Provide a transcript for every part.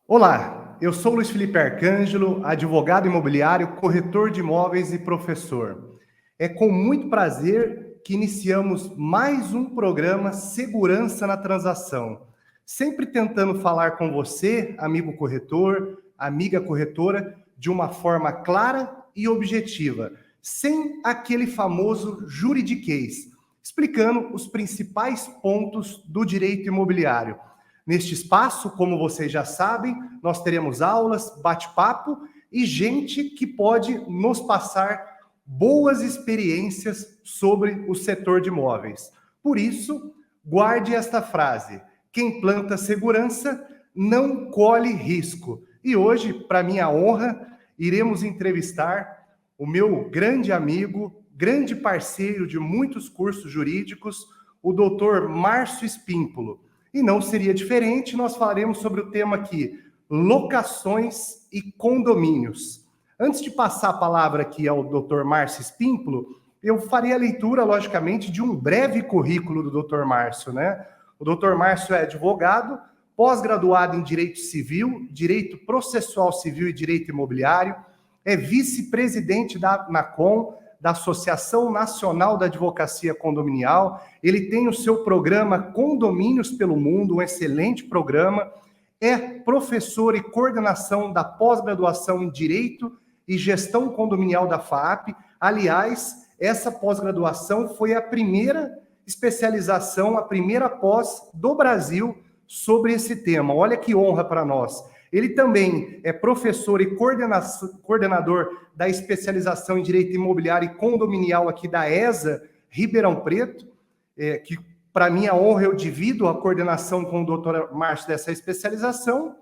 Olá, eu sou Luiz Felipe Arcângelo, advogado imobiliário, corretor de imóveis e professor. É com muito prazer que iniciamos mais um programa Segurança na Transação, sempre tentando falar com você, amigo corretor, amiga corretora, de uma forma clara e objetiva, sem aquele famoso juridiquês, explicando os principais pontos do direito imobiliário. Neste espaço, como vocês já sabem, nós teremos aulas, bate-papo e gente que pode nos passar boas experiências sobre o setor de imóveis. Por isso, guarde esta frase: quem planta segurança não colhe risco. E hoje, para minha honra, iremos entrevistar o meu grande amigo, grande parceiro de muitos cursos jurídicos, o doutor Márcio Espímpolo. E não seria diferente, nós falaremos sobre o tema aqui, locações e condomínios. Antes de passar a palavra aqui ao Dr. Márcio Espímpolo, eu farei a leitura, logicamente, de um breve currículo do Dr. Márcio, né? O Dr. Márcio é advogado, pós-graduado em Direito Civil, Direito Processual Civil e Direito Imobiliário, é vice-presidente da ANACOM, da Associação Nacional da Advocacia Condominial. Ele tem o seu programa Condomínios pelo Mundo, um excelente programa. É professor e coordenação da pós-graduação em Direito e Gestão Condominial da FAAP. Aliás, essa pós-graduação foi a primeira especialização, a primeira pós do Brasil sobre esse tema. Olha que honra para nós. Ele também é professor e coordenador da especialização em Direito Imobiliário e Condominial aqui da ESA Ribeirão Preto, que para minha honra eu divido a coordenação com o doutor Márcio dessa especialização.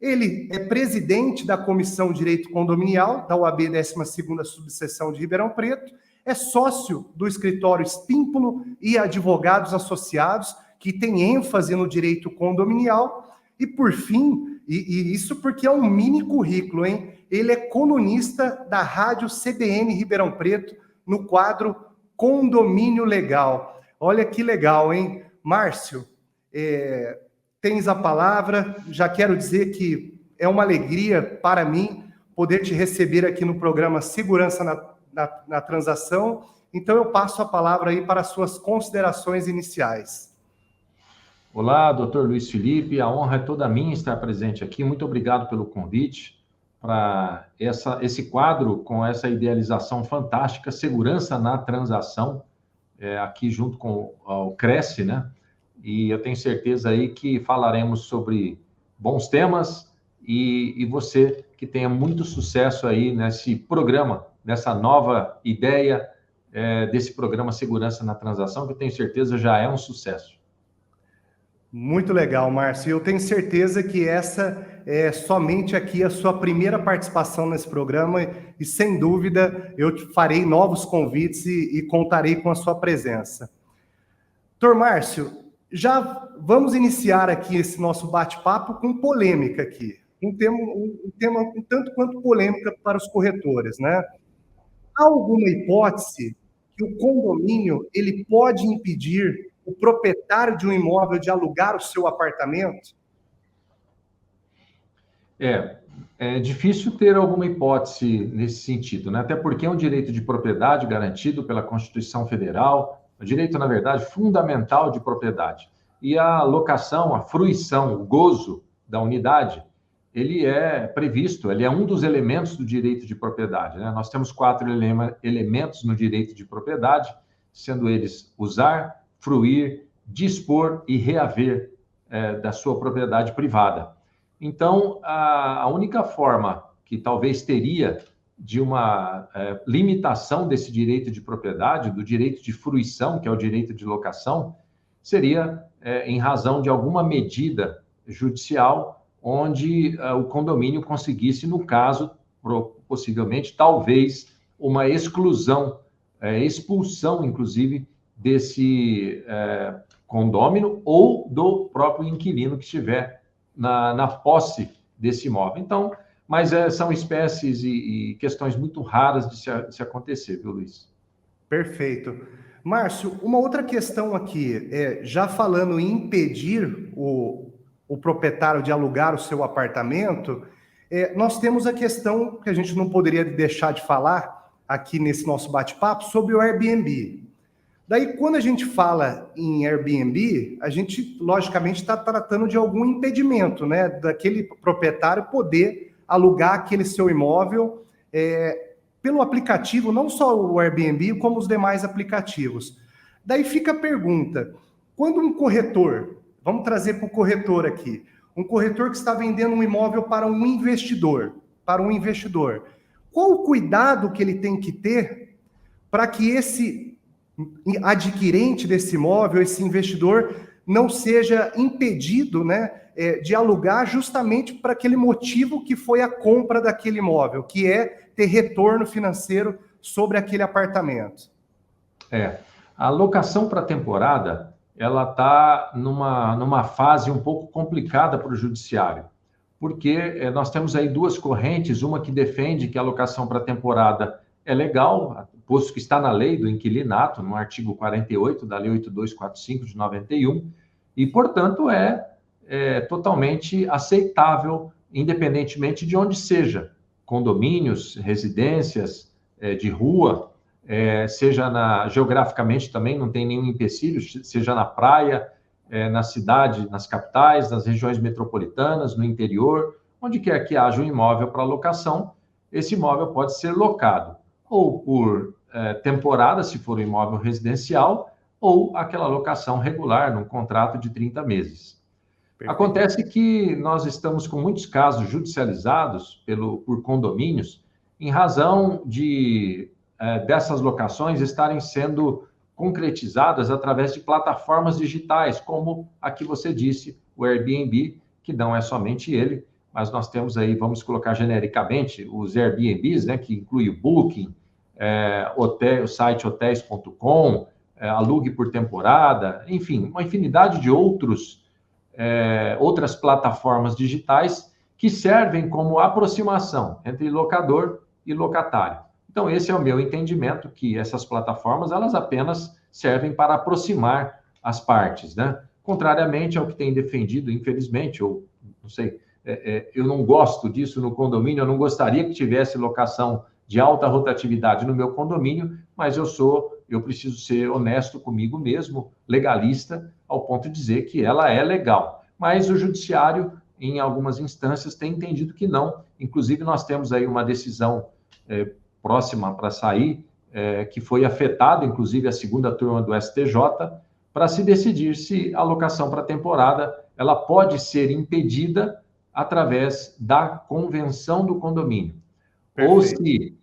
Ele é presidente da Comissão de Direito Condominial da OAB 12ª Subseção de Ribeirão Preto, é sócio do escritório Espímpolo e Advogados Associados, que tem ênfase no direito condominial, e por fim, e isso porque é um mini currículo, hein? Ele é colunista da Rádio CBN Ribeirão Preto, no quadro Condomínio Legal. Olha que legal, hein? Márcio, tens a palavra. Já quero dizer que é uma alegria para mim poder te receber aqui no programa Segurança na Transação. Então eu passo a palavra aí para as suas considerações iniciais. Olá, doutor Luiz Felipe, a honra é toda minha estar presente aqui. Muito obrigado pelo convite para esse quadro com essa idealização fantástica, Segurança na Transação, aqui junto com o Cresce, né? E eu tenho certeza aí que falaremos sobre bons temas e você que tenha muito sucesso aí nesse programa, nessa nova ideia desse programa Segurança na Transação, que eu tenho certeza já é um sucesso. Muito legal, Márcio. Eu tenho certeza que essa é somente aqui a sua primeira participação nesse programa e, sem dúvida, eu te farei novos convites e contarei com a sua presença. Doutor Márcio, já vamos iniciar aqui esse nosso bate-papo com polêmica aqui. Um tema um tanto quanto polêmica para os corretores, né? Há alguma hipótese que o condomínio ele pode impedir o proprietário de um imóvel de alugar o seu apartamento? É difícil ter alguma hipótese nesse sentido, né? Até porque é um direito de propriedade garantido pela Constituição Federal, o direito, na verdade, fundamental de propriedade. E a locação, a fruição, o gozo da unidade, ele é previsto, ele é um dos elementos do direito de propriedade, né? Nós temos 4 elementos no direito de propriedade, sendo eles usar, fruir, dispor e reaver da sua propriedade privada. Então, a única forma que talvez teria de uma limitação desse direito de propriedade, do direito de fruição, que é o direito de locação, seria em razão de alguma medida judicial onde o condomínio conseguisse, no caso, possivelmente, talvez, uma exclusão, expulsão, inclusive, desse condômino ou do próprio inquilino que estiver na posse desse imóvel. Então, mas são espécies e questões muito raras de se acontecer, viu, Luiz? Perfeito. Márcio, uma outra questão aqui, já falando em impedir o o proprietário de alugar o seu apartamento, nós temos a questão que a gente não poderia deixar de falar aqui nesse nosso bate-papo sobre o Airbnb. Daí, quando a gente fala em Airbnb, a gente, logicamente, está tratando de algum impedimento, né? Daquele proprietário poder alugar aquele seu imóvel pelo aplicativo, não só o Airbnb, como os demais aplicativos. Daí fica a pergunta, quando um corretor, vamos trazer para o corretor aqui, um corretor que está vendendo um imóvel para um investidor, qual o cuidado que ele tem que ter para que esse adquirente desse imóvel, esse investidor, não seja impedido, né, de alugar justamente para aquele motivo que foi a compra daquele imóvel, que é ter retorno financeiro sobre aquele apartamento? A locação para temporada, ela está numa fase um pouco complicada para o judiciário, porque nós temos aí duas correntes, uma que defende que a locação para temporada é legal, posto que está na lei do inquilinato, no artigo 48 da Lei 8245 de 91, e, portanto, é totalmente aceitável, independentemente de onde seja, condomínios, residências, de rua, seja geograficamente também, não tem nenhum empecilho, seja na praia, na cidade, nas capitais, nas regiões metropolitanas, no interior, onde quer que haja um imóvel para locação, esse imóvel pode ser locado, ou por temporada, se for um imóvel residencial, ou aquela locação regular, num contrato de 30 meses. Perfeito. Acontece que nós estamos com muitos casos judicializados por condomínios, em razão dessas locações estarem sendo concretizadas através de plataformas digitais, como a que você disse, o Airbnb, que não é somente ele, mas nós temos aí, vamos colocar genericamente, os Airbnbs, né, que inclui o Booking, o site hotéis.com, alugue por temporada, enfim, uma infinidade de outras plataformas digitais que servem como aproximação entre locador e locatário. Então, esse é o meu entendimento, que essas plataformas, elas apenas servem para aproximar as partes, né? Contrariamente ao que tem defendido, infelizmente, ou não sei, eu não gosto disso no condomínio, eu não gostaria que tivesse locação de alta rotatividade no meu condomínio, mas eu preciso ser honesto comigo mesmo, legalista, ao ponto de dizer que ela é legal. Mas o judiciário, em algumas instâncias, tem entendido que não. Inclusive, nós temos aí uma decisão próxima para sair, que foi afetada, inclusive, a segunda turma do STJ, para se decidir se a locação para temporada ela pode ser impedida através da convenção do condomínio. Perfeito. Ou se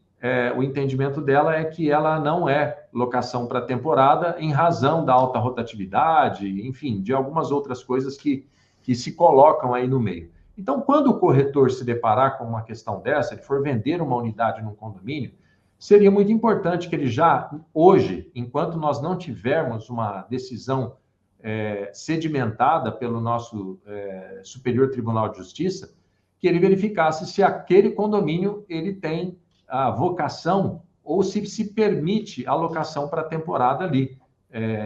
o entendimento dela é que ela não é locação para temporada em razão da alta rotatividade, enfim, de algumas outras coisas que se colocam aí no meio. Então, quando o corretor se deparar com uma questão dessa, ele for vender uma unidade num condomínio, seria muito importante que ele já, hoje, enquanto nós não tivermos uma decisão sedimentada pelo nosso Superior Tribunal de Justiça, que ele verificasse se aquele condomínio ele tem a vocação ou se permite a locação para a temporada ali,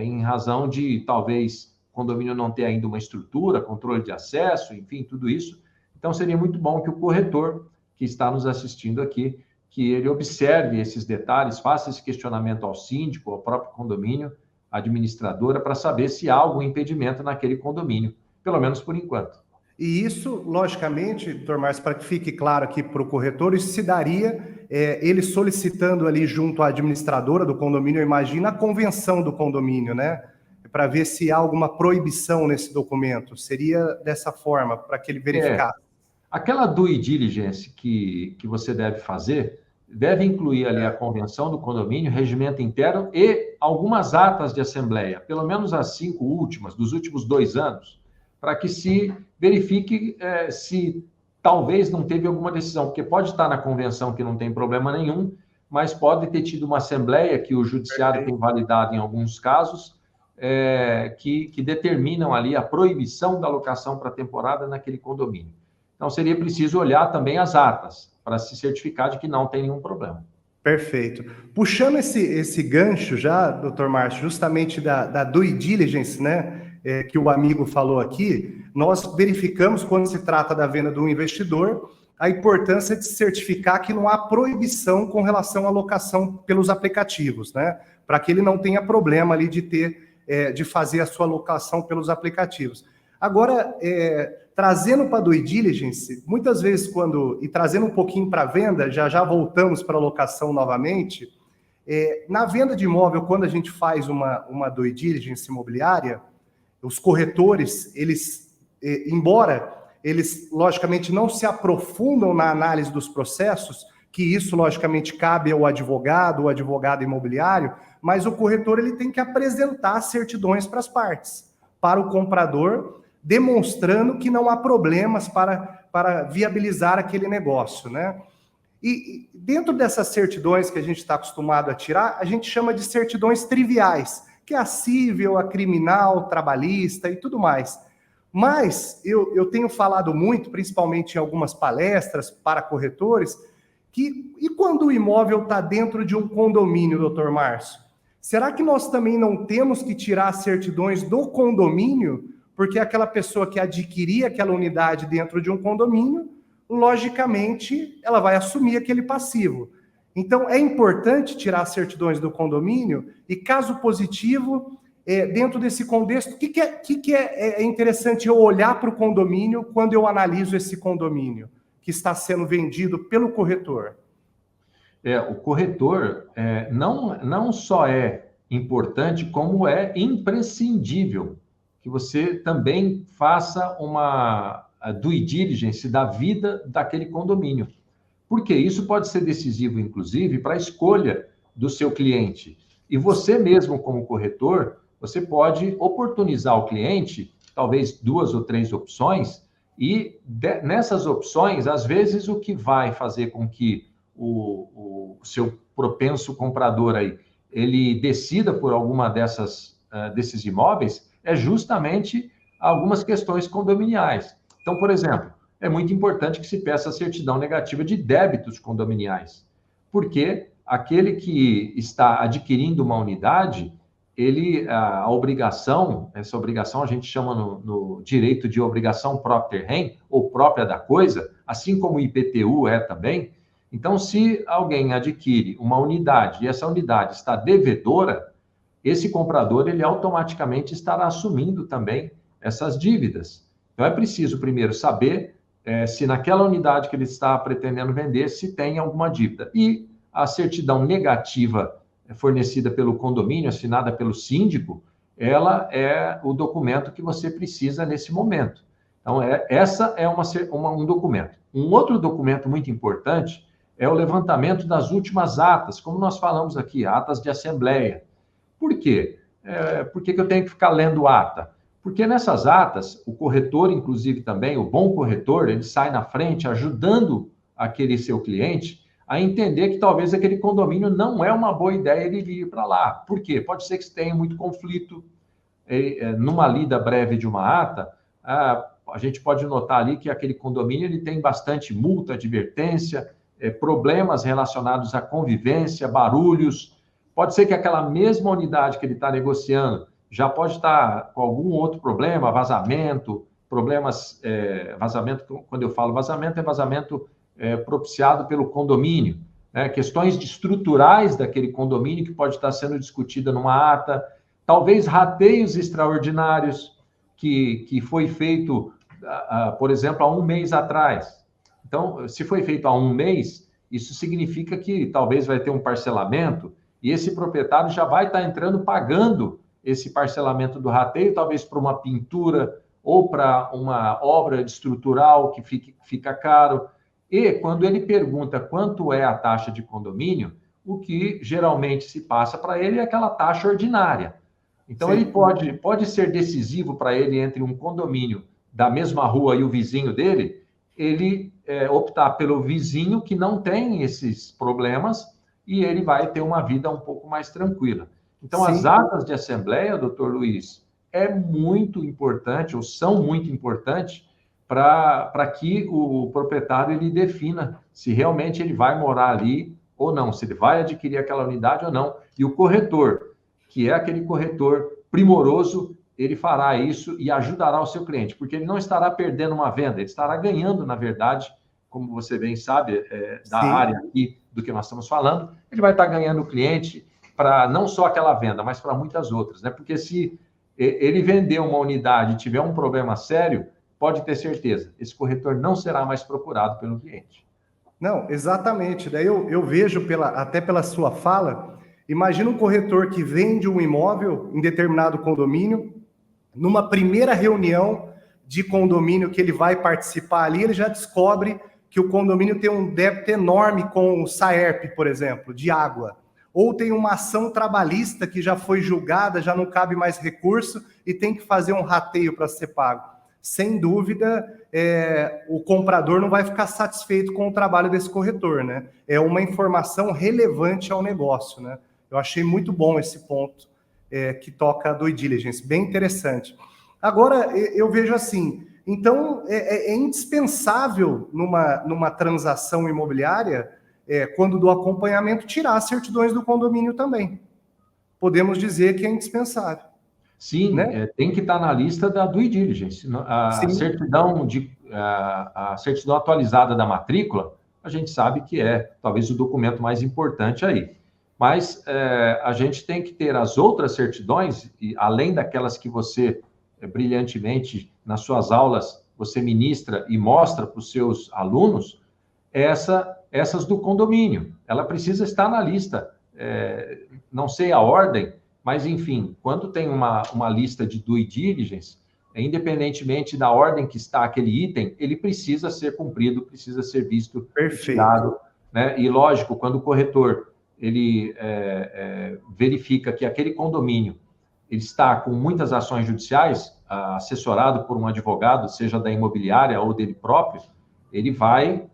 em razão de talvez o condomínio não ter ainda uma estrutura, controle de acesso, enfim, tudo isso. Então, seria muito bom que o corretor que está nos assistindo aqui, que ele observe esses detalhes, faça esse questionamento ao síndico, ao próprio condomínio, à administradora, para saber se há algum impedimento naquele condomínio, pelo menos por enquanto. E isso, logicamente, doutor Márcio, para que fique claro aqui para o corretor, isso se daria ele solicitando ali junto à administradora do condomínio, eu imagino, a convenção do condomínio, né? Para ver se há alguma proibição nesse documento. Seria dessa forma, para que ele verificasse. Aquela due diligence que você deve fazer, deve incluir ali a convenção do condomínio, regimento interno e algumas atas de assembleia, pelo menos as 5 últimas, dos últimos 2 anos, para que se verifique se talvez não teve alguma decisão, porque pode estar na convenção que não tem problema nenhum, mas pode ter tido uma assembleia que o judiciário tem validado em alguns casos, que determinam ali a proibição da locação para temporada naquele condomínio. Então, seria preciso olhar também as atas, para se certificar de que não tem nenhum problema. Perfeito. Puxando esse gancho já, doutor Márcio, justamente da due diligence, né? que o amigo falou aqui, nós verificamos, quando se trata da venda do investidor, a importância de certificar que não há proibição com relação à locação pelos aplicativos, né? Para que ele não tenha problema ali de fazer a sua locação pelos aplicativos. Agora, trazendo para a due diligence, muitas vezes e trazendo um pouquinho para a venda, já voltamos para a locação novamente, na venda de imóvel, quando a gente faz uma due diligence imobiliária, os corretores, embora eles, logicamente, não se aprofundam na análise dos processos, que isso, logicamente, cabe ao advogado, o advogado imobiliário, mas o corretor ele tem que apresentar certidões para as partes, para o comprador, demonstrando que não há problemas para viabilizar aquele negócio, né? E dentro dessas certidões que a gente está acostumado a tirar, a gente chama de certidões triviais, que é a civil, a criminal, trabalhista e tudo mais. Mas eu tenho falado muito, principalmente em algumas palestras para corretores, e quando o imóvel está dentro de um condomínio, doutor Márcio? Será que nós também não temos que tirar as certidões do condomínio? Porque aquela pessoa que adquirir aquela unidade dentro de um condomínio, logicamente, ela vai assumir aquele passivo. Então, é importante tirar as certidões do condomínio e, caso positivo, dentro desse contexto, o que é interessante eu olhar para o condomínio quando eu analiso esse condomínio que está sendo vendido pelo corretor? O corretor não só é importante, como é imprescindível que você também faça uma due diligence da vida daquele condomínio. Porque isso pode ser decisivo, inclusive, para a escolha do seu cliente. E você mesmo, como corretor, você pode oportunizar o cliente, talvez 2 ou 3 opções, e nessas opções, às vezes, o que vai fazer com que o seu propenso comprador aí, ele decida por alguma desses imóveis, é justamente algumas questões condominiais. Então, por exemplo, é muito importante que se peça a certidão negativa de débitos condominiais, porque aquele que está adquirindo uma unidade, essa obrigação a gente chama no direito de obrigação propter rem, ou própria da coisa, assim como o IPTU é também. Então, se alguém adquire uma unidade e essa unidade está devedora, esse comprador, ele automaticamente estará assumindo também essas dívidas. Então, é preciso primeiro saber se naquela unidade que ele está pretendendo vender, se tem alguma dívida. E a certidão negativa fornecida pelo condomínio, assinada pelo síndico, ela é o documento que você precisa nesse momento. Então, essa é um documento. Um outro documento muito importante é o levantamento das últimas atas, como nós falamos aqui, atas de assembleia. Por quê? Por que eu tenho que ficar lendo ata? Porque nessas atas, o corretor, inclusive também, o bom corretor, ele sai na frente ajudando aquele seu cliente a entender que talvez aquele condomínio não é uma boa ideia ele ir para lá. Por quê? Pode ser que tenha muito conflito. Numa lida breve de uma ata, a gente pode notar ali que aquele condomínio ele tem bastante multa, advertência, problemas relacionados à convivência, barulhos. Pode ser que aquela mesma unidade que ele está negociando já pode estar com algum outro problema, vazamento, vazamento, quando eu falo vazamento, é vazamento propiciado pelo condomínio, né? Questões estruturais daquele condomínio que pode estar sendo discutida numa ata, talvez rateios extraordinários que foi feito, por exemplo, há um mês atrás. Então, se foi feito há um mês, isso significa que talvez vai ter um parcelamento e esse proprietário já vai estar entrando pagando esse parcelamento do rateio, talvez para uma pintura ou para uma obra estrutural que fica caro. E quando ele pergunta quanto é a taxa de condomínio, o que geralmente se passa para ele é aquela taxa ordinária. Então, sim, ele pode ser decisivo para ele entre um condomínio da mesma rua e o vizinho dele, ele optar pelo vizinho que não tem esses problemas e ele vai ter uma vida um pouco mais tranquila. Então, sim, as atas de assembleia, doutor Luiz, é muito importante, ou são muito importantes, para que o proprietário ele defina se realmente ele vai morar ali ou não, se ele vai adquirir aquela unidade ou não. E o corretor, que é aquele corretor primoroso, ele fará isso e ajudará o seu cliente, porque ele não estará perdendo uma venda, ele estará ganhando, na verdade, como você bem sabe, da área aqui do que nós estamos falando, ele vai estar ganhando o cliente para não só aquela venda, mas para muitas outras, né? Porque se ele vender uma unidade e tiver um problema sério, pode ter certeza, esse corretor não será mais procurado pelo cliente. Não, exatamente. Daí eu vejo, até pela sua fala, imagina um corretor que vende um imóvel em determinado condomínio, numa primeira reunião de condomínio que ele vai participar ali, ele já descobre que o condomínio tem um débito enorme com o SAERP, por exemplo, de água. Ou tem uma ação trabalhista que já foi julgada, já não cabe mais recurso e tem que fazer um rateio para ser pago. Sem dúvida, o comprador não vai ficar satisfeito com o trabalho desse corretor, né? É uma informação relevante ao negócio, né? Eu achei muito bom esse ponto que toca a due diligence, bem interessante. Agora, eu vejo assim, então é indispensável numa transação imobiliária, quando do acompanhamento, tirar as certidões do condomínio também. Podemos dizer que é indispensável. Sim, né? Tem que estar na lista da due diligence. A certidão atualizada da matrícula, a gente sabe que é talvez o documento mais importante aí. Mas a gente tem que ter as outras certidões, e além daquelas que você brilhantemente nas suas aulas você ministra e mostra para os seus alunos, essas do condomínio. Ela precisa estar na lista. Não sei a ordem, mas, enfim, quando tem uma lista de due diligence, independentemente da ordem que está aquele item, ele precisa ser cumprido, precisa ser visto, tirado, né? E, lógico, quando o corretor ele verifica que aquele condomínio ele está com muitas ações judiciais, assessorado por um advogado, seja da imobiliária ou dele próprio, ele vai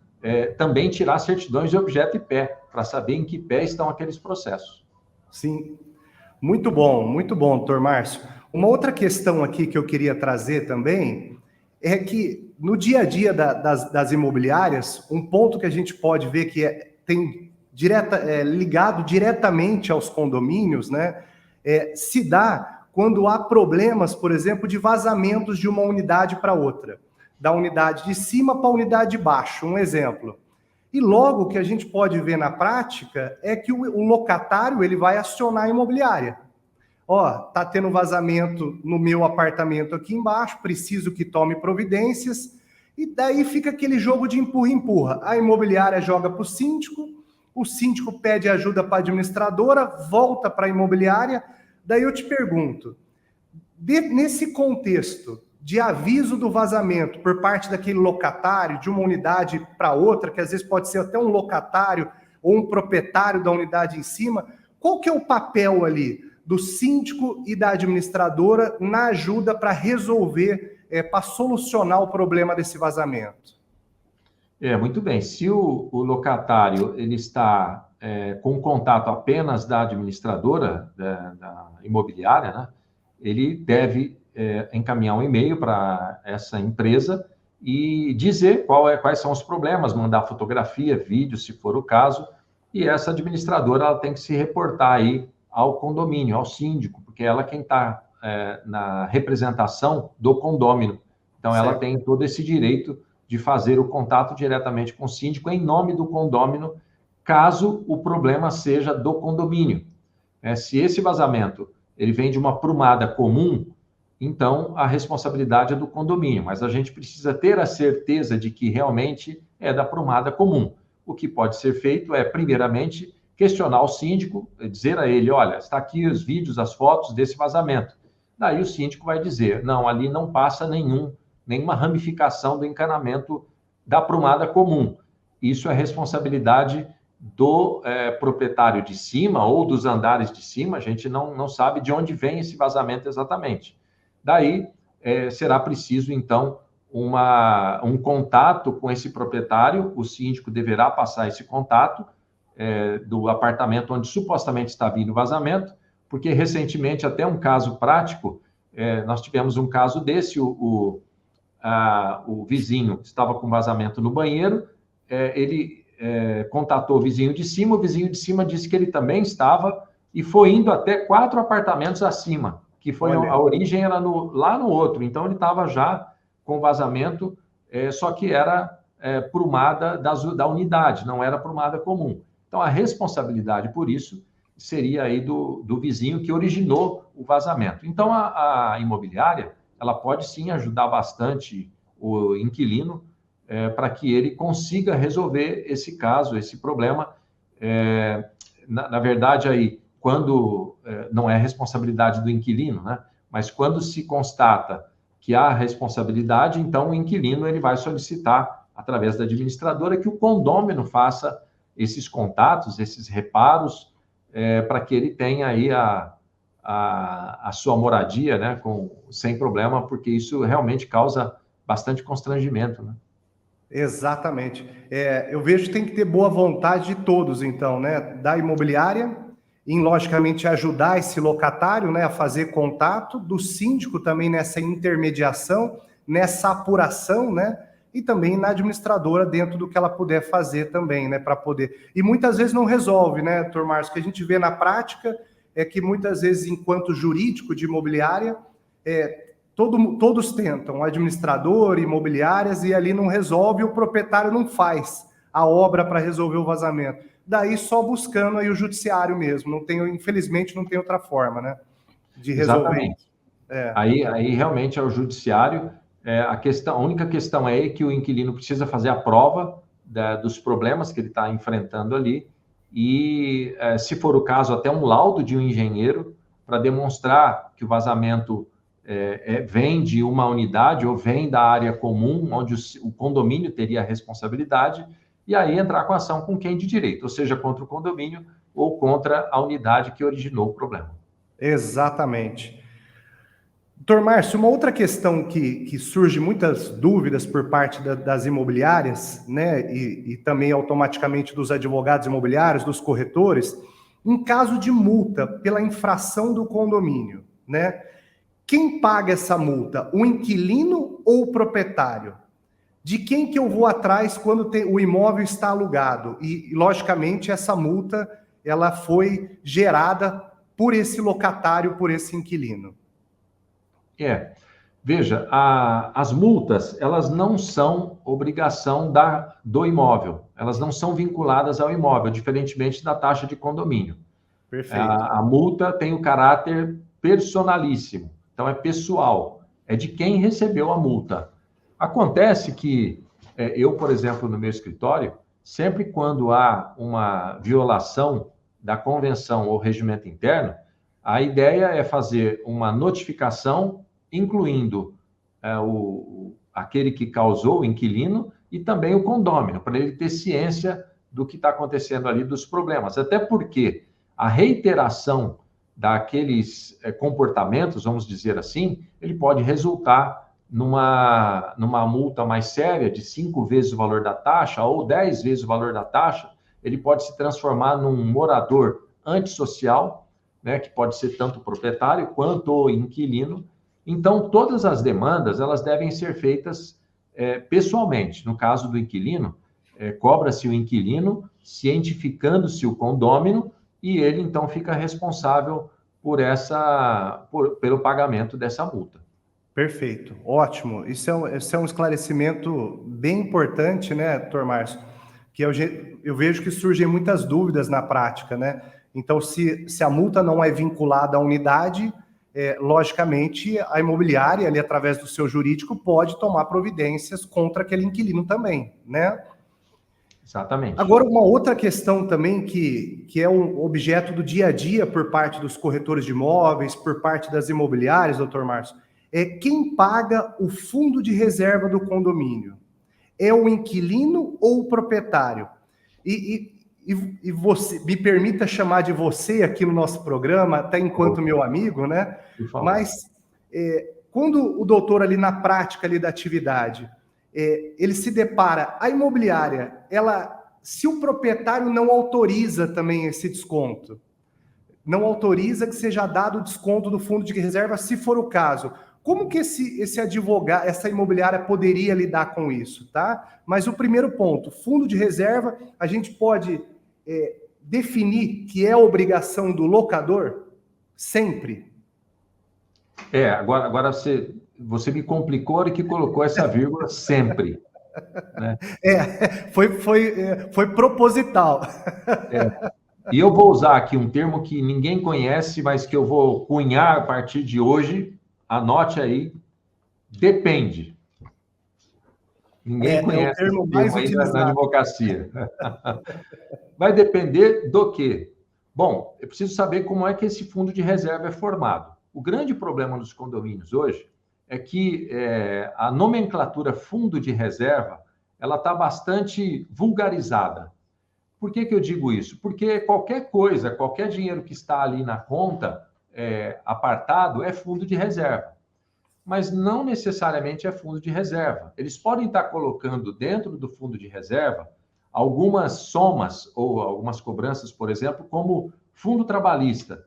também tirar certidões de objeto e pé, para saber em que pé estão aqueles processos. Sim. Muito bom, doutor Márcio. Uma outra questão aqui que eu queria trazer também é que no dia a dia das imobiliárias, um ponto que a gente pode ver que tem ligado diretamente aos condomínios, né, se dá quando há problemas, por exemplo, de vazamentos de uma unidade para outra, da unidade de cima para a unidade de baixo, um exemplo. E logo o que a gente pode ver na prática é que o locatário ele vai acionar a imobiliária. Tá tendo vazamento no meu apartamento aqui embaixo, preciso que tome providências, e daí fica aquele jogo de empurra-empurra. A imobiliária joga para o síndico pede ajuda para a administradora, volta para a imobiliária. Daí eu te pergunto, nesse contexto de aviso do vazamento por parte daquele locatário, de uma unidade para outra, que às vezes pode ser até um locatário ou um proprietário da unidade em cima, qual que é o papel ali do síndico e da administradora na ajuda para resolver, para solucionar o problema desse vazamento? Muito bem. Se o locatário ele está com contato apenas da administradora, da imobiliária, né, ele deve encaminhar um e-mail para essa empresa e dizer quais são os problemas, mandar fotografia, vídeo, se for o caso, e essa administradora ela tem que se reportar aí ao condomínio, ao síndico, porque ela é quem está na representação do condômino. Então, certo. Ela tem todo esse direito de fazer o contato diretamente com o síndico em nome do condômino, caso o problema seja do condomínio. Se esse vazamento ele vem de uma prumada comum, então a responsabilidade é do condomínio, mas a gente precisa ter a certeza de que realmente é da prumada comum. O que pode ser feito é, primeiramente, questionar o síndico, dizer a ele, olha, está aqui os vídeos, as fotos desse vazamento. Daí o síndico vai dizer, não, ali não passa nenhuma ramificação do encanamento da prumada comum. Isso é responsabilidade do proprietário de cima ou dos andares de cima, a gente não sabe de onde vem esse vazamento exatamente. Daí, será preciso, então, um contato com esse proprietário, o síndico deverá passar esse contato do apartamento onde supostamente está vindo o vazamento, porque recentemente, até um caso prático, nós tivemos um caso desse, o vizinho estava com vazamento no banheiro, ele contatou o vizinho de cima disse que ele também estava e foi indo até 4 apartamentos acima que foi Olha. a origem era lá no outro. Então, ele estava já com vazamento, só que era prumada da unidade, não era prumada comum. Então, a responsabilidade por isso seria aí do vizinho que originou o vazamento. Então, a imobiliária, ela pode sim ajudar bastante o inquilino para que ele consiga resolver esse caso, esse problema. Na verdade, aí, quando não é responsabilidade do inquilino, né? Mas quando se constata que há responsabilidade, então o inquilino ele vai solicitar, através da administradora, que o condômino faça esses contatos, esses reparos, para que ele tenha aí a sua moradia, né, sem problema, porque isso realmente causa bastante constrangimento, né? Exatamente. Eu vejo que tem que ter boa vontade de todos, então, né? Da imobiliária, em, logicamente, ajudar esse locatário, né, a fazer contato, do síndico também nessa intermediação, nessa apuração, né? E também na administradora, dentro do que ela puder fazer também, né? Para poder. E muitas vezes não resolve, né, doutor Márcio? O que a gente vê na prática é que muitas vezes, enquanto jurídico de imobiliária, todos tentam, administrador, imobiliárias, e ali não resolve, o proprietário não faz a obra para resolver o vazamento. Daí só buscando aí o judiciário mesmo. Não tem, infelizmente, não tem outra forma, né, de resolver. Exatamente. Aí realmente é o judiciário. A única questão é que o inquilino precisa fazer a prova dos problemas que ele está enfrentando ali e, se for o caso, até um laudo de um engenheiro para demonstrar que o vazamento vem de uma unidade ou vem da área comum, onde o condomínio teria a responsabilidade, e aí entrar com ação com quem de direito, ou seja, contra o condomínio ou contra a unidade que originou o problema. Exatamente. Doutor Márcio, uma outra questão que surge muitas dúvidas por parte das imobiliárias, né, e também automaticamente dos advogados imobiliários, dos corretores, em caso de multa pela infração do condomínio, né? Quem paga essa multa? O inquilino ou o proprietário? De quem que eu vou atrás quando o imóvel está alugado? E, logicamente, essa multa ela foi gerada por esse locatário, por esse inquilino. Veja, as multas, elas não são obrigação do imóvel, elas não são vinculadas ao imóvel, diferentemente da taxa de condomínio. Perfeito. A multa tem o caráter personalíssimo, então é pessoal, é de quem recebeu a multa. Acontece que eu, por exemplo, no meu escritório, sempre quando há uma violação da convenção ou regimento interno, a ideia é fazer uma notificação, incluindo aquele que causou, o inquilino, e também o condômino, para ele ter ciência do que está acontecendo ali, dos problemas. Até porque a reiteração daqueles comportamentos, vamos dizer assim, ele pode resultar numa multa mais séria, de 5 vezes o valor da taxa ou 10 vezes o valor da taxa. Ele pode se transformar num morador antissocial, né, que pode ser tanto o proprietário quanto o inquilino. Então, todas as demandas, elas devem ser feitas pessoalmente. No caso do inquilino, cobra-se o inquilino, cientificando-se o condômino, e ele, então, fica responsável pelo pagamento dessa multa. Perfeito, ótimo. Isso é um esclarecimento bem importante, né, doutor Márcio? Que eu vejo que surgem muitas dúvidas na prática, né? Então, se a multa não é vinculada à unidade, logicamente, a imobiliária, ali, através do seu jurídico, pode tomar providências contra aquele inquilino também, né? Exatamente. Agora, uma outra questão também que é um objeto do dia a dia por parte dos corretores de imóveis, por parte das imobiliárias, doutor Márcio, é quem paga o fundo de reserva do condomínio. É o inquilino ou o proprietário? E você, me permita chamar de você aqui no nosso programa, até enquanto meu amigo, né? Mas quando o doutor ali na prática ali da atividade, ele se depara, a imobiliária, se o proprietário não autoriza também esse desconto, não autoriza que seja dado o desconto do fundo de reserva, se for o caso, como que esse advogado, essa imobiliária poderia lidar com isso, tá? Mas o primeiro ponto, fundo de reserva, a gente pode definir que é obrigação do locador? Sempre? Agora você me complicou a hora que colocou essa vírgula sempre. Né? Foi proposital. E eu vou usar aqui um termo que ninguém conhece, mas que eu vou cunhar a partir de hoje. Anote aí. Depende. Ninguém conhece o termo esse mais termo aí na utilizado. advocacia. Vai depender do quê? Bom, eu preciso saber como é que esse fundo de reserva é formado. O grande problema dos condomínios hoje é que a nomenclatura fundo de reserva ela está bastante vulgarizada. Por que eu digo isso? Porque qualquer coisa, qualquer dinheiro que está ali na conta apartado é fundo de reserva. Mas não necessariamente é fundo de reserva. Eles podem estar colocando dentro do fundo de reserva algumas somas ou algumas cobranças, por exemplo, como fundo trabalhista.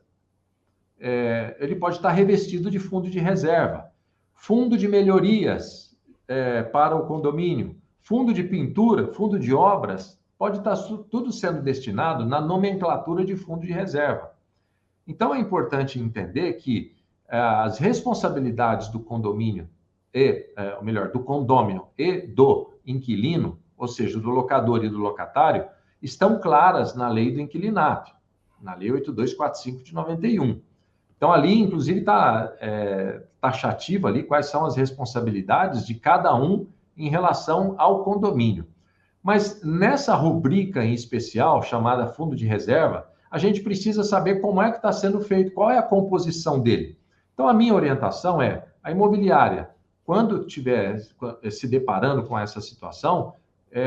Ele pode estar revestido de fundo de reserva, fundo de melhorias para o condomínio, fundo de pintura, fundo de obras, pode estar tudo sendo destinado na nomenclatura de fundo de reserva. Então, é importante entender que as responsabilidades do condomínio, ou melhor, do condômino e do inquilino, ou seja, do locador e do locatário, estão claras na lei do inquilinato, na lei 8245 de 91. Então, ali, inclusive, está taxativa ali quais são as responsabilidades de cada um em relação ao condomínio. Mas nessa rubrica em especial, chamada fundo de reserva, a gente precisa saber como é que está sendo feito, qual é a composição dele. Então, a minha orientação é, a imobiliária, quando estiver se deparando com essa situação,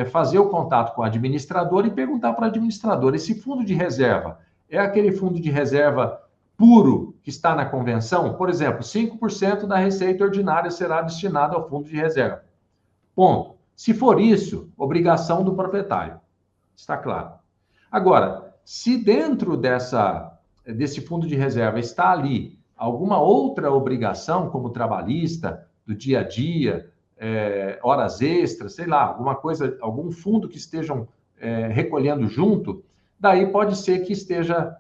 fazer o contato com o administrador e perguntar para o administrador, esse fundo de reserva é aquele fundo de reserva puro que está na convenção? Por exemplo, 5% da receita ordinária será destinado ao fundo de reserva. Ponto. Se for isso, obrigação do proprietário. Está claro. Agora, se dentro desse fundo de reserva está ali alguma outra obrigação, como trabalhista, do dia a dia, horas extras, sei lá, alguma coisa, algum fundo que estejam recolhendo junto, daí pode ser que esteja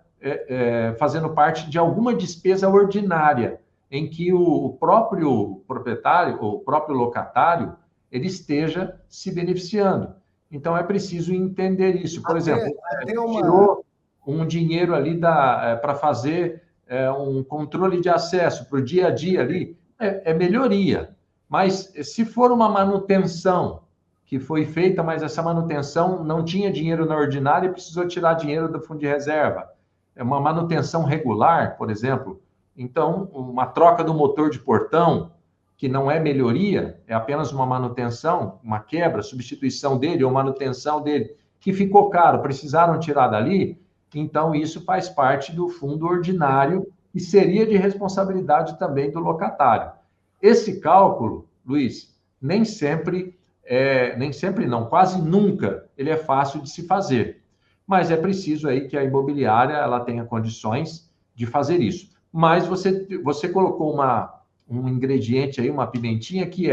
fazendo parte de alguma despesa ordinária, em que o próprio proprietário, ou o próprio locatário, ele esteja se beneficiando. Então, é preciso entender isso. Por exemplo, tirou um dinheiro ali para fazer um controle de acesso para o dia a dia ali, é melhoria. Mas se for uma manutenção que foi feita, mas essa manutenção não tinha dinheiro na ordinária e precisou tirar dinheiro do fundo de reserva, é uma manutenção regular, por exemplo, então, uma troca do motor de portão, que não é melhoria, é apenas uma manutenção, uma quebra, substituição dele ou manutenção dele, que ficou caro, precisaram tirar dali, então isso faz parte do fundo ordinário e seria de responsabilidade também do locatário. Esse cálculo, Luiz, nem sempre não, quase nunca ele é fácil de se fazer, mas é preciso aí que a imobiliária ela tenha condições de fazer isso. Mas você colocou um ingrediente aí, uma pimentinha, que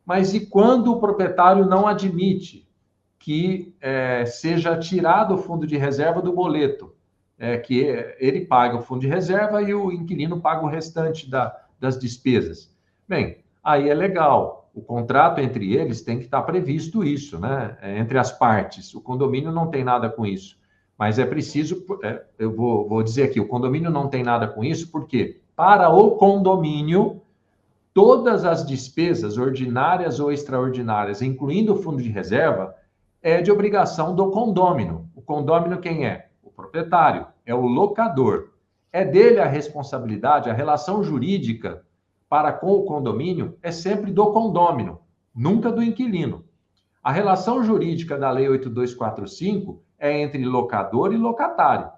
mas e quando o proprietário não admite que seja tirado o fundo de reserva do boleto, que ele paga o fundo de reserva e o inquilino paga o restante das despesas? Bem, aí é legal. O contrato entre eles tem que estar previsto isso, né? Entre as partes. O condomínio não tem nada com isso. Mas é preciso, eu vou dizer aqui, o condomínio não tem nada com isso, porque para o condomínio, todas as despesas ordinárias ou extraordinárias, incluindo o fundo de reserva, é de obrigação do condômino. O condômino quem é? O proprietário, é o locador. É dele a responsabilidade, a relação jurídica para com o condomínio é sempre do condômino, nunca do inquilino. A relação jurídica da Lei 8245 é entre locador e locatário.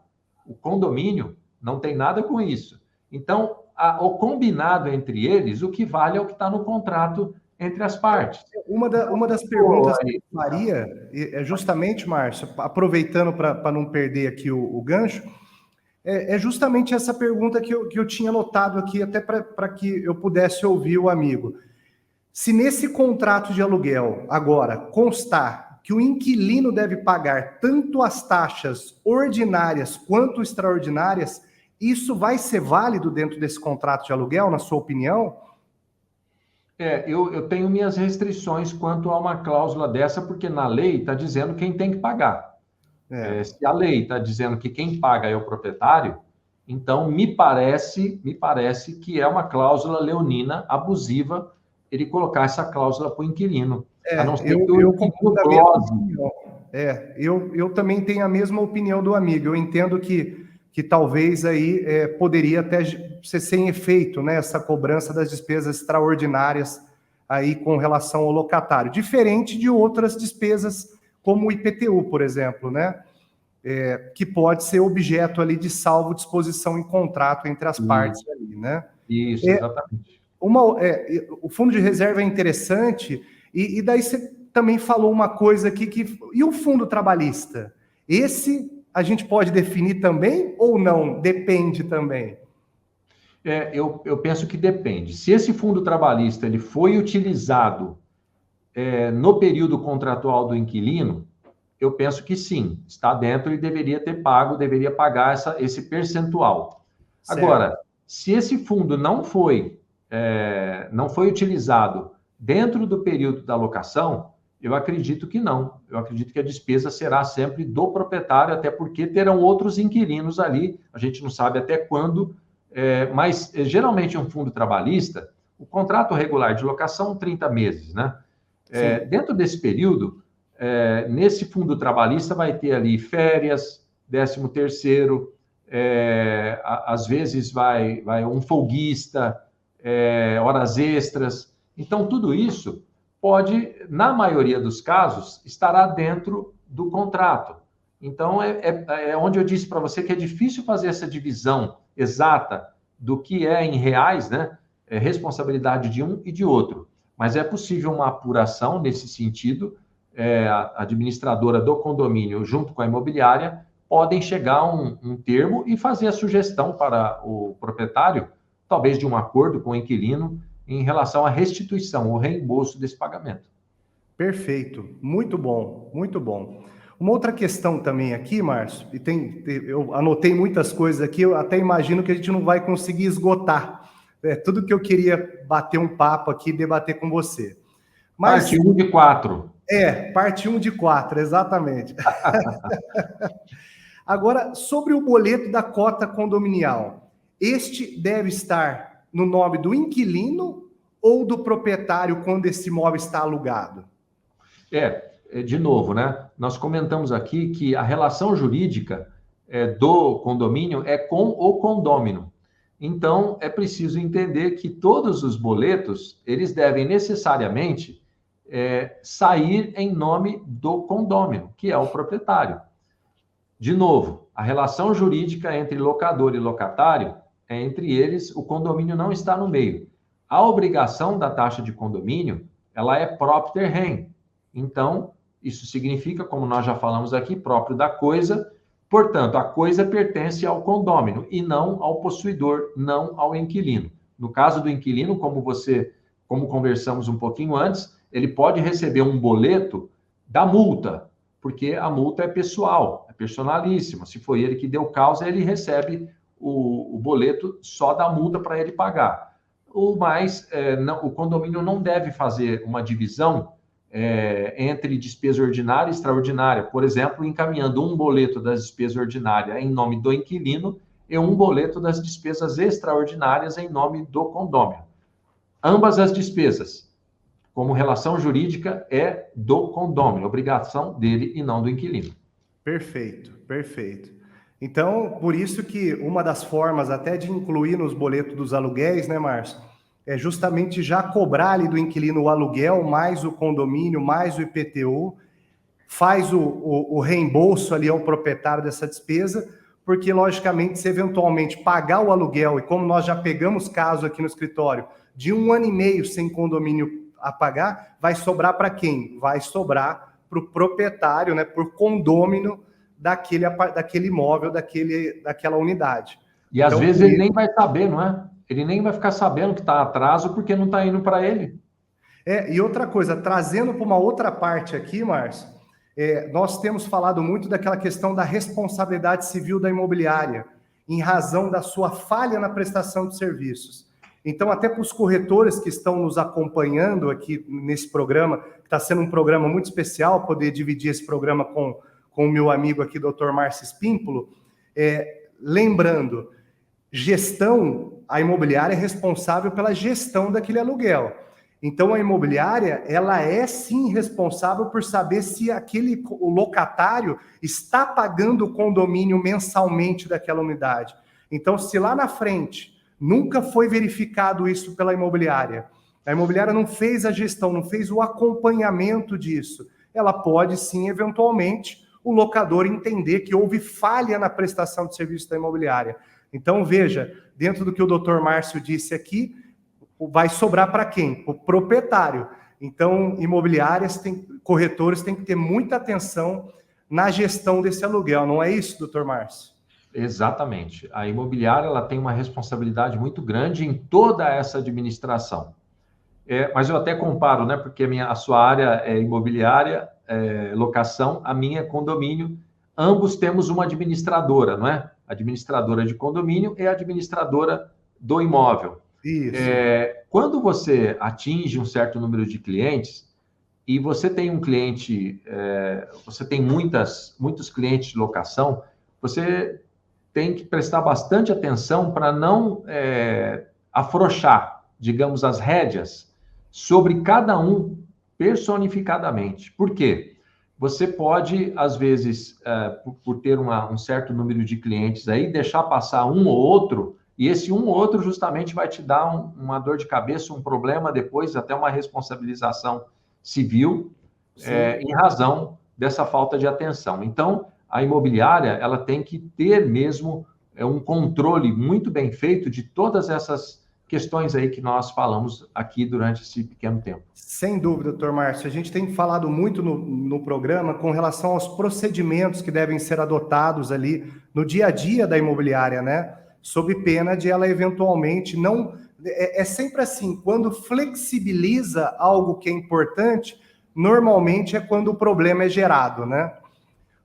O condomínio não tem nada com isso. Então, o combinado entre eles, o que vale é o que está no contrato entre as partes. Uma das perguntas que eu faria é justamente, Márcio, aproveitando para não perder aqui o gancho, é justamente essa pergunta que eu tinha notado aqui, até para que eu pudesse ouvir o amigo. Se nesse contrato de aluguel, agora, constar que o inquilino deve pagar tanto as taxas ordinárias quanto extraordinárias, Isso vai ser válido dentro desse contrato de aluguel, na sua opinião? Eu tenho minhas restrições quanto a uma cláusula dessa, porque na lei está dizendo quem tem que pagar. Se a lei está dizendo que quem paga é o proprietário, então me parece que é uma cláusula leonina abusiva ele colocar essa cláusula para o inquilino. A não ser que o inquilino glose. Eu também tenho a mesma opinião do amigo. Eu entendo que talvez aí poderia até ser sem efeito, né, essa cobrança das despesas extraordinárias aí com relação ao locatário, diferente de outras despesas como o IPTU, por exemplo, né, que pode ser objeto ali de salvo disposição em contrato entre as partes ali, né? Isso, exatamente. O fundo de reserva é interessante, e daí você também falou uma coisa aqui, e o fundo trabalhista? Esse a gente pode definir também ou não? Depende também. Eu penso que depende. Se esse fundo trabalhista ele foi utilizado no período contratual do inquilino, eu penso que sim, está dentro e deveria pagar esse percentual. Certo. Agora, se esse fundo não foi utilizado dentro do período da locação, eu acredito que não. Eu acredito que a despesa será sempre do proprietário, até porque terão outros inquilinos ali, a gente não sabe até quando, mas geralmente um fundo trabalhista, o contrato regular de locação, 30 meses, né? Dentro desse período, nesse fundo trabalhista vai ter ali férias, 13º, às vezes vai um folguista, horas extras. Então, tudo isso pode, na maioria dos casos, estará dentro do contrato. Então, é onde eu disse para você que é difícil fazer essa divisão exata do que é em reais, né? Responsabilidade de um e de outro. Mas é possível uma apuração nesse sentido. A administradora do condomínio, junto com a imobiliária, podem chegar a um termo e fazer a sugestão para o proprietário, talvez de um acordo com o inquilino, em relação à restituição, o reembolso desse pagamento. Perfeito, muito bom, muito bom. Uma outra questão também aqui, Márcio, eu anotei muitas coisas aqui, eu até imagino que a gente não vai conseguir esgotar. Tudo que eu queria bater um papo aqui, debater com você. Mas, parte 1 de 4. Parte 1 de 4, exatamente. Agora, sobre o boleto da cota condominial, este deve estar no nome do inquilino ou do proprietário quando esse imóvel está alugado? De novo, né? Nós comentamos aqui que a relação jurídica do condomínio é com o condômino. Então, é preciso entender que todos os boletos, eles devem necessariamente sair em nome do condômino, que é o proprietário. De novo, a relação jurídica entre locador e locatário é entre eles, o condomínio não está no meio. A obrigação da taxa de condomínio, ela é propter rem. Então, isso significa, como nós já falamos aqui, próprio da coisa. Portanto, a coisa pertence ao condômino e não ao possuidor, não ao inquilino. No caso do inquilino, como conversamos um pouquinho antes, ele pode receber um boleto da multa, porque a multa é pessoal, é personalíssima. Se foi ele que deu causa, ele recebe o boleto só da multa para ele pagar. O condomínio não deve fazer uma divisão entre despesa ordinária e extraordinária. Por exemplo, encaminhando um boleto das despesas ordinárias em nome do inquilino e um boleto das despesas extraordinárias em nome do condômino. Ambas as despesas, como relação jurídica, é do condômino, obrigação dele e não do inquilino. Perfeito, perfeito. Então, por isso que uma das formas até de incluir nos boletos dos aluguéis, né, Márcio, é justamente já cobrar ali do inquilino o aluguel, mais o condomínio, mais o IPTU, faz o reembolso ali ao proprietário dessa despesa, porque, logicamente, se eventualmente pagar o aluguel, e como nós já pegamos caso aqui no escritório, de 1 ano e meio sem condomínio a pagar, vai sobrar para quem? Vai sobrar para o proprietário, né, por condômino daquele imóvel, daquela unidade. E às vezes ele nem vai saber, não é? Ele nem vai ficar sabendo que está atraso porque não está indo para ele. E outra coisa, trazendo para uma outra parte aqui, Márcio, nós temos falado muito daquela questão da responsabilidade civil da imobiliária. em razão da sua falha na prestação de serviços. Então, até para os corretores que estão nos acompanhando aqui nesse programa, que está sendo um programa muito especial, poder dividir esse programa com o meu amigo aqui, Dr. Márcio Espímpolo, lembrando, a imobiliária é responsável pela gestão daquele aluguel. Então, a imobiliária, ela é sim responsável por saber se o locatário está pagando o condomínio mensalmente daquela unidade. Então, se lá na frente nunca foi verificado isso pela imobiliária, a imobiliária não fez a gestão, não fez o acompanhamento disso, ela pode sim, eventualmente, o locador entender que houve falha na prestação de serviço da imobiliária. Então, veja, dentro do que o Dr. Márcio disse aqui, vai sobrar para quem? O proprietário. Então, corretores têm que ter muita atenção na gestão desse aluguel, não é isso, Dr. Márcio? Exatamente. A imobiliária ela tem uma responsabilidade muito grande em toda essa administração. Mas eu até comparo, né? Porque a sua área é imobiliária, locação, a minha é condomínio. Ambos temos uma administradora, não é? Administradora de condomínio e administradora do imóvel. Isso. Quando você atinge um certo número de clientes e você tem um cliente, você tem muitos clientes de locação, você tem que prestar bastante atenção para não afrouxar, digamos, as rédeas sobre cada um personificadamente. Por quê? Você pode, às vezes, por ter um certo número de clientes aí, deixar passar um ou outro, e esse um ou outro justamente vai te dar uma dor de cabeça, um problema depois, até uma responsabilização civil, em razão dessa falta de atenção. Então, a imobiliária ela tem que ter mesmo um controle muito bem feito de todas essas questões aí que nós falamos aqui durante esse pequeno tempo. Sem dúvida, doutor Márcio. A gente tem falado muito no programa com relação aos procedimentos que devem ser adotados ali no dia a dia da imobiliária, né? Sob pena de ela eventualmente não... É sempre assim, quando flexibiliza algo que é importante, normalmente é quando o problema é gerado, né?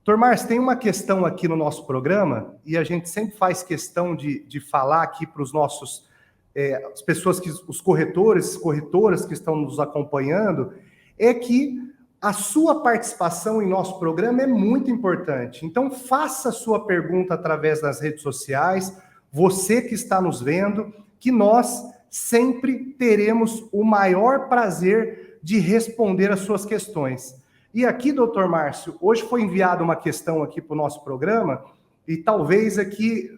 Doutor Márcio, tem uma questão aqui no nosso programa, e a gente sempre faz questão de falar aqui para os nossos... as pessoas, os corretores, corretoras que estão nos acompanhando, é que a sua participação em nosso programa é muito importante. Então, faça a sua pergunta através das redes sociais, você que está nos vendo, que nós sempre teremos o maior prazer de responder as suas questões. E aqui, doutor Márcio, hoje foi enviada uma questão aqui para o nosso programa, e talvez aqui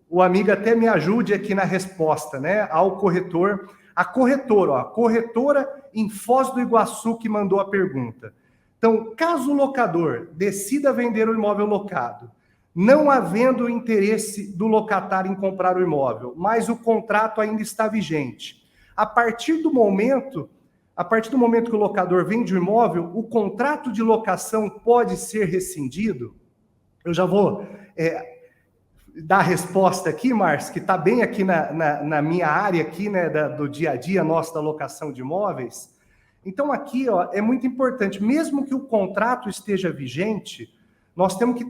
o amigo até me ajude aqui na resposta, né, ao corretor. A corretora em Foz do Iguaçu que mandou a pergunta. Então, caso o locador decida vender o imóvel locado, não havendo interesse do locatário em comprar o imóvel, mas o contrato ainda está vigente. A partir do momento que o locador vende o imóvel, o contrato de locação pode ser rescindido? Eu já vou dar a resposta aqui, Márcio, que está bem aqui na minha área aqui, né, do dia a dia nosso da locação de imóveis. Então aqui, é muito importante, mesmo que o contrato esteja vigente, nós temos que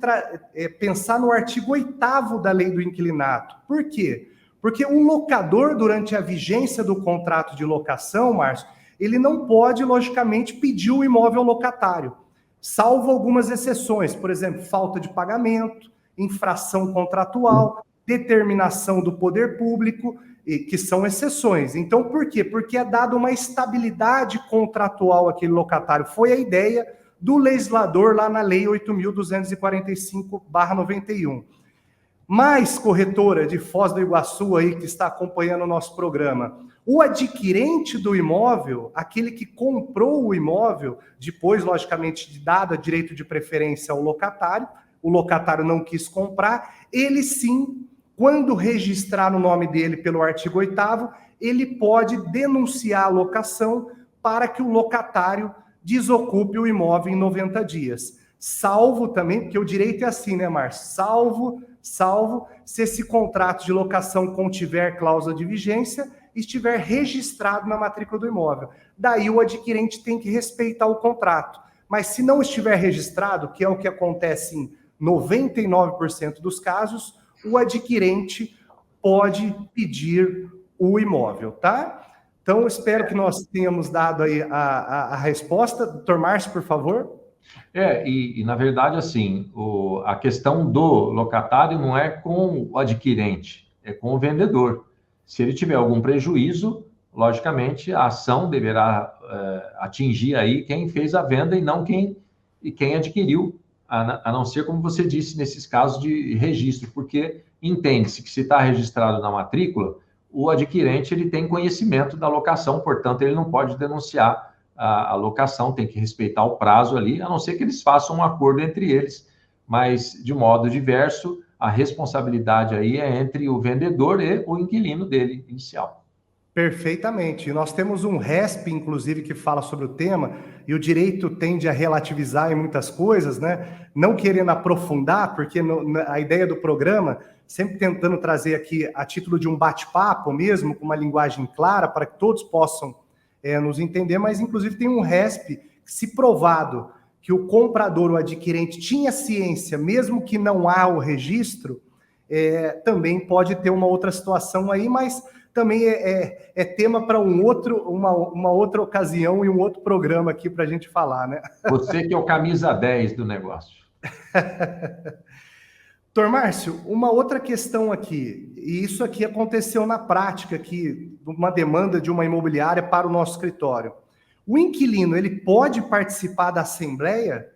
pensar no artigo 8º da Lei do Inquilinato. Por quê? Porque o locador, durante a vigência do contrato de locação, Márcio, ele não pode, logicamente, pedir o imóvel ao locatário, salvo algumas exceções, por exemplo, falta de pagamento, infração contratual, determinação do poder público, que são exceções. Então, por quê? Porque é dada uma estabilidade contratual àquele locatário. Foi a ideia do legislador lá na Lei 8.245/91. Mais corretora de Foz do Iguaçu aí que está acompanhando o nosso programa, o adquirente do imóvel, aquele que comprou o imóvel, depois, logicamente, de dado direito de preferência ao locatário, o locatário não quis comprar, ele sim, quando registrar no nome dele pelo artigo 8º, ele pode denunciar a locação para que o locatário desocupe o imóvel em 90 dias. Salvo também, porque o direito é assim, né, Márcio? Salvo se esse contrato de locação contiver cláusula de vigência e estiver registrado na matrícula do imóvel. Daí o adquirente tem que respeitar o contrato. Mas se não estiver registrado, que é o que acontece em 99% dos casos, o adquirente pode pedir o imóvel, tá? Então, espero que nós tenhamos dado aí a resposta. Doutor Márcio, por favor. Na verdade, assim, a questão do locatário não é com o adquirente, é com o vendedor. Se ele tiver algum prejuízo, logicamente, a ação deverá atingir aí quem fez a venda e não quem adquiriu, a não ser, como você disse, nesses casos de registro, porque entende-se que se está registrado na matrícula, o adquirente ele tem conhecimento da locação, portanto, ele não pode denunciar a locação, tem que respeitar o prazo ali, a não ser que eles façam um acordo entre eles, mas, de modo diverso, a responsabilidade aí é entre o vendedor e o inquilino dele inicial. Perfeitamente. Nós temos um RESP, inclusive, que fala sobre o tema, e o direito tende a relativizar em muitas coisas, né? Não querendo aprofundar, porque a ideia do programa, sempre tentando trazer aqui a título de um bate-papo mesmo, com uma linguagem clara, para que todos possam nos entender, mas inclusive tem um RESP que, se provado que o comprador, o adquirente, tinha ciência, mesmo que não há o registro, também pode ter uma outra situação aí, mas também é tema para uma outra ocasião e um outro programa aqui para a gente falar, né? Você que é o camisa 10 do negócio. Doutor Márcio, uma outra questão aqui, e isso aqui aconteceu na prática, aqui, uma demanda de uma imobiliária para o nosso escritório. O inquilino, ele pode participar da assembleia?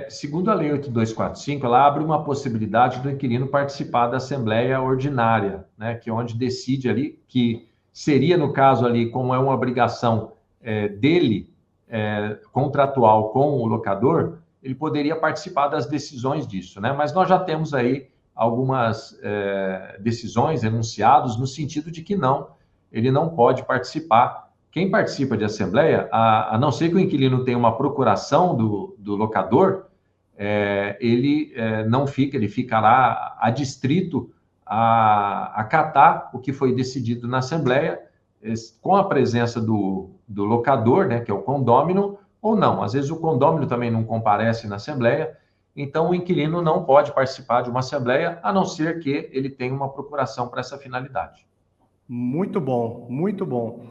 Segundo a Lei 8245, ela abre uma possibilidade do inquilino participar da assembleia ordinária, né, que é onde decide ali, que seria, no caso ali, como é uma obrigação dele, contratual com o locador, ele poderia participar das decisões disso, né? Mas nós já temos aí algumas decisões, enunciados, no sentido de que não, ele não pode participar. Quem participa de assembleia, a não ser que o inquilino tenha uma procuração do locador, ele não fica, ele ficará adstrito a acatar o que foi decidido na assembleia, com a presença do locador, né, que é o condômino, ou não. Às vezes o condômino também não comparece na assembleia, então o inquilino não pode participar de uma assembleia, a não ser que ele tenha uma procuração para essa finalidade. Muito bom, muito bom.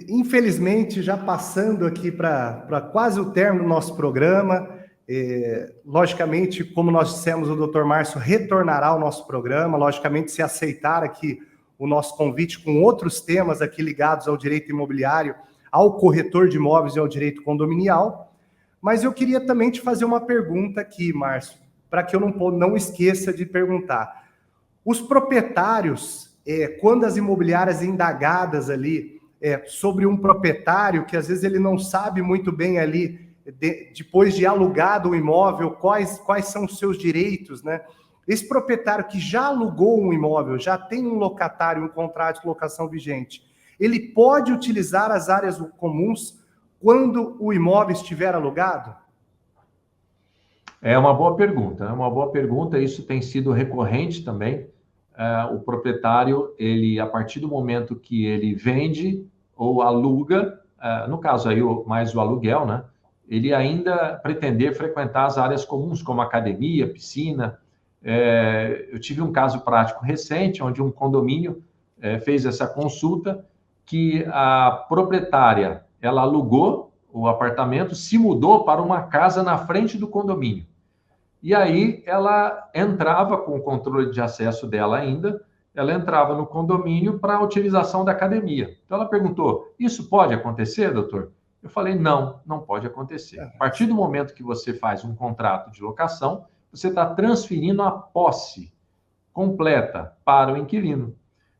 Infelizmente, já passando aqui para quase o término do nosso programa, logicamente, como nós dissemos, o Dr. Márcio retornará ao nosso programa, logicamente, se aceitar aqui o nosso convite com outros temas aqui ligados ao direito imobiliário, ao corretor de imóveis e ao direito condominial. Mas eu queria também te fazer uma pergunta aqui, Márcio, para que eu não esqueça de perguntar. Os proprietários, quando as imobiliárias indagadas ali sobre um proprietário que às vezes ele não sabe muito bem ali, depois de alugado o imóvel, quais são os seus direitos, né? Esse proprietário que já alugou um imóvel, já tem um locatário, um contrato de locação vigente, ele pode utilizar as áreas comuns quando o imóvel estiver alugado? É uma boa pergunta, isso tem sido recorrente também. O proprietário, ele, a partir do momento que ele vende ou aluga, no caso aí mais o aluguel, né, ele ainda pretender frequentar as áreas comuns, como academia, piscina. Eu tive um caso prático recente, onde um condomínio fez essa consulta, que a proprietária, ela alugou o apartamento, se mudou para uma casa na frente do condomínio. E aí ela entrava com o controle de acesso dela ainda, ela entrava no condomínio para a utilização da academia. Então ela perguntou, isso pode acontecer, doutor? Eu falei, não pode acontecer. A partir do momento que você faz um contrato de locação, você está transferindo a posse completa para o inquilino.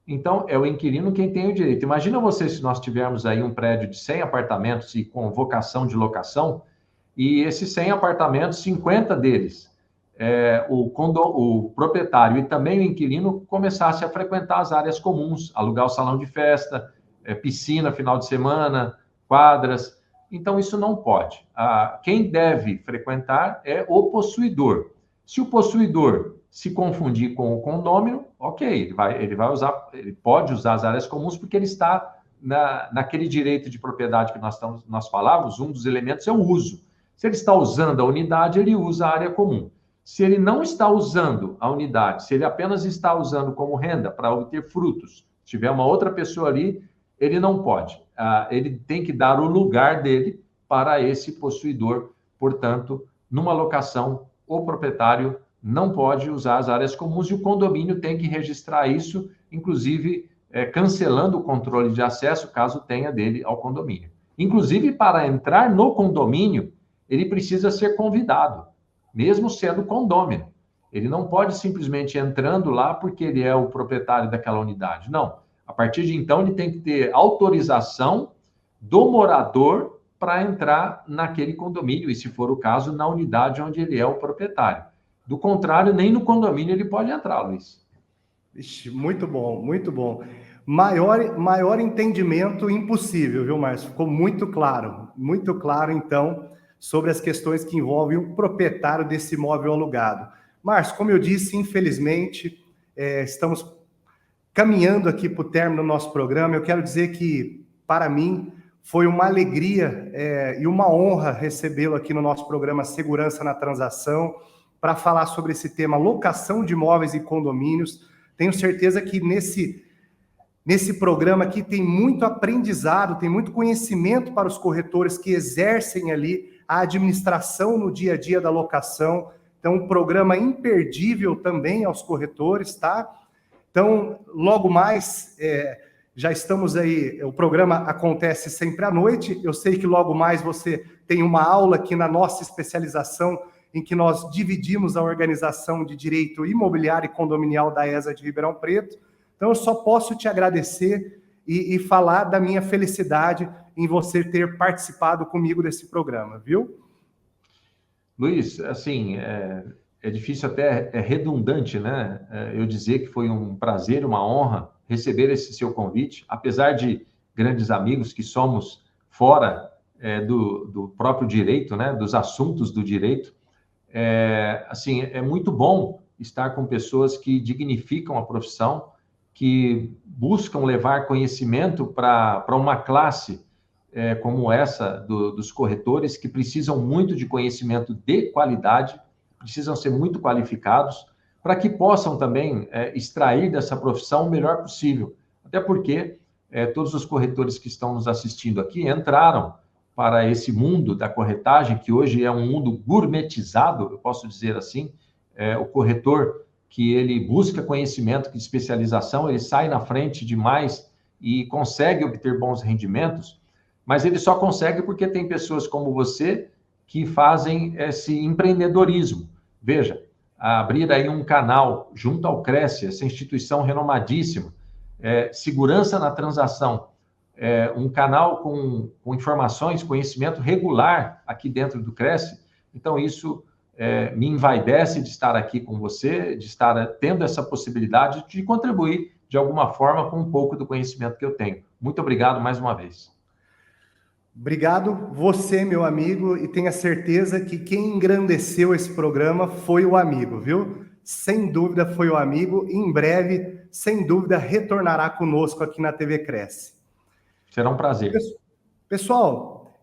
Então, é o inquilino quem tem o direito. Imagina você se nós tivermos aí um prédio de 100 apartamentos e com vocação de locação, e esses 100 apartamentos, 50 deles, o proprietário e também o inquilino começasse a frequentar as áreas comuns, alugar o salão de festa, piscina final de semana, quadras. Então, isso não pode. Quem deve frequentar é o possuidor. Se o possuidor se confundir com o condômino, ok, ele pode usar as áreas comuns porque ele está naquele direito de propriedade que nós falávamos, um dos elementos é o uso. Se ele está usando a unidade, ele usa a área comum. Se ele não está usando a unidade, se ele apenas está usando como renda para obter frutos, se tiver uma outra pessoa ali, ele não pode. Ele tem que dar o lugar dele para esse possuidor. Portanto, numa locação, o proprietário não pode usar as áreas comuns e o condomínio tem que registrar isso, inclusive cancelando o controle de acesso, caso tenha dele ao condomínio. Inclusive, para entrar no condomínio, ele precisa ser convidado, mesmo sendo condômino. Ele não pode simplesmente entrando lá porque ele é o proprietário daquela unidade. Não. A partir de então, ele tem que ter autorização do morador para entrar naquele condomínio, e se for o caso, na unidade onde ele é o proprietário. Do contrário, nem no condomínio ele pode entrar, Luiz. Ixi, muito bom, muito bom. Maior entendimento impossível, viu, Márcio? Ficou muito claro, então, sobre as questões que envolvem o proprietário desse imóvel alugado. Márcio, como eu disse, infelizmente, estamos caminhando aqui para o término do nosso programa. Eu quero dizer que, para mim, foi uma alegria e uma honra recebê-lo aqui no nosso programa Segurança na Transação, para falar sobre esse tema, locação de imóveis e condomínios. Tenho certeza que nesse programa aqui tem muito aprendizado, tem muito conhecimento para os corretores que exercem ali a administração no dia a dia da locação. Então, um programa imperdível também aos corretores, tá? Então, logo mais, já estamos aí, o programa acontece sempre à noite. Eu sei que logo mais você tem uma aula aqui na nossa especialização, em que nós dividimos a organização de direito imobiliário e condominial da ESA de Ribeirão Preto. Então, eu só posso te agradecer e falar da minha felicidade em você ter participado comigo desse programa, viu? Luiz, assim, é difícil até, é redundante, né? Eu dizer que foi um prazer, uma honra receber esse seu convite, apesar de grandes amigos que somos fora do próprio direito, né? Dos assuntos do direito. Assim, é muito bom estar com pessoas que dignificam a profissão, que buscam levar conhecimento para uma classe como essa dos corretores, que precisam muito de conhecimento de qualidade, precisam ser muito qualificados, para que possam também extrair dessa profissão o melhor possível. Até porque todos os corretores que estão nos assistindo aqui entraram para esse mundo da corretagem, que hoje é um mundo gourmetizado, eu posso dizer assim. O corretor que ele busca conhecimento de especialização, ele sai na frente demais e consegue obter bons rendimentos, mas ele só consegue porque tem pessoas como você que fazem esse empreendedorismo. Veja, abrir aí um canal junto ao Cresce, essa instituição renomadíssima, segurança na transação, um canal com informações, conhecimento regular aqui dentro do Cresce. Então, isso me envaidece de estar aqui com você, de estar tendo essa possibilidade de contribuir de alguma forma com um pouco do conhecimento que eu tenho. Muito obrigado mais uma vez. Obrigado você, meu amigo, e tenha certeza que quem engrandeceu esse programa foi o amigo, viu? Sem dúvida foi o amigo, e em breve, sem dúvida, retornará conosco aqui na TV Cresce. Será um prazer. Pessoal,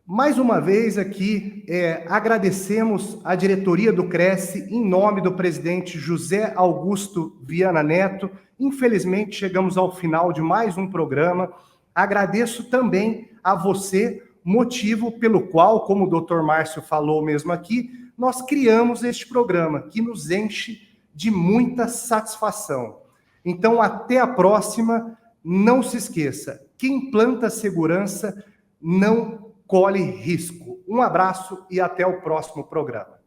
mais uma vez aqui, agradecemos a diretoria do Cresce, em nome do presidente José Augusto Viana Neto. Infelizmente, chegamos ao final de mais um programa. Agradeço também a você, motivo pelo qual, como o Dr. Márcio falou mesmo aqui, nós criamos este programa, que nos enche de muita satisfação. Então, até a próxima. Não se esqueça, quem planta segurança não colhe risco. Um abraço e até o próximo programa.